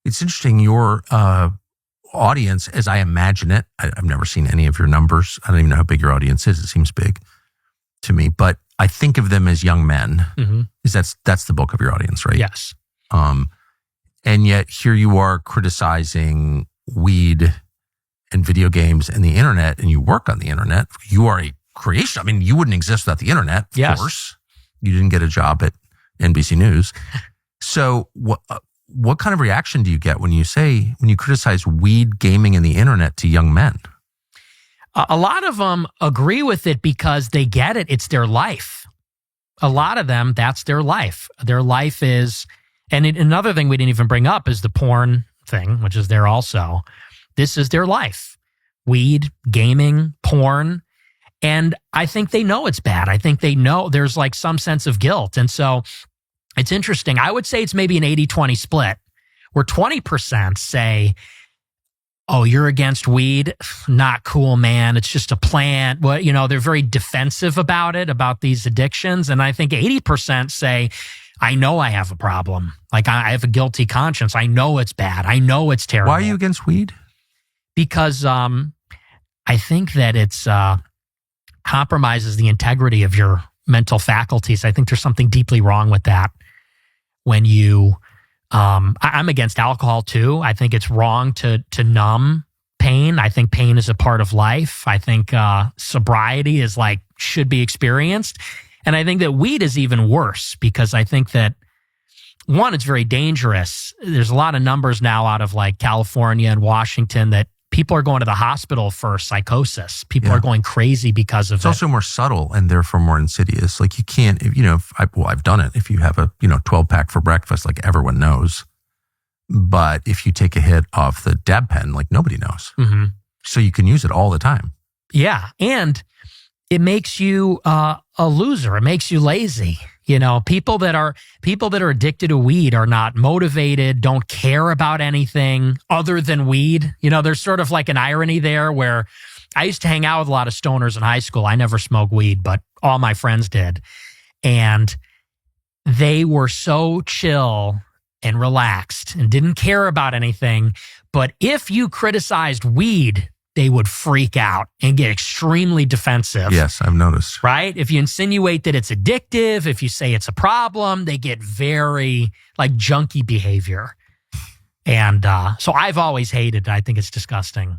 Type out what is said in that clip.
It's interesting. Your audience, as I imagine it, I've never seen any of your numbers. I don't even know how big your audience is. It seems big to me, but I think of them as young men. Mm-hmm. That's the bulk of your audience, right? Yes. And yet here you are criticizing weed and video games and the internet, and you work on the internet. You are a creation. I mean, you wouldn't exist without the internet, of course. You didn't get a job at NBC News. So what kind of reaction do you get when you criticize weed, gaming, and the internet to young men? A lot of them agree with it because they get it. It's their life. A lot of them, that's their life. Their life is, and another thing we didn't even bring up is the porn thing, which is there also. This is their life. Weed, gaming, porn. And I think they know it's bad. I think they know there's like some sense of guilt. And so it's interesting. I would say it's maybe an 80-20 split where 20% say, oh, you're against weed? Not cool, man. It's just a plant. Well, they're very defensive about it, about these addictions. And I think 80% say, I know I have a problem. Like I have a guilty conscience. I know it's bad. I know it's terrible. Why are you against weed? Because I think that it's compromises the integrity of your mental faculties. I think there's something deeply wrong with that. When you, I'm against alcohol too. I think it's wrong to numb pain. I think pain is a part of life. I think sobriety should be experienced. And I think that weed is even worse because I think that, one, it's very dangerous. There's a lot of numbers now out of like California and Washington that people are going to the hosptal for psychosis. People are going crazy because of it. It's also more subtle and therefore more insidious. Like you can't, I've done it. If you have a 12-pack for breakfast, like everyone knows. But if you take a hit off the dab pen, like nobody knows. Mm-hmm. So you can use it all the time. Yeah, and it makes you a loser. It makes you lazy. People that are addicted to weed are not motivated, don't care about anything other than weed. There's sort of like an irony there where I used to hang out with a lot of stoners in high school. I never smoked weed, but all my friends did. And they were so chill and relaxed and didn't care about anything. But if you criticized weed, they would freak out and get extremely defensive. Yes, I've noticed. Right? If you insinuate that it's addictive, if you say it's a problem, they get very like junkie behavior. And so I've always hated it. I think it's disgusting.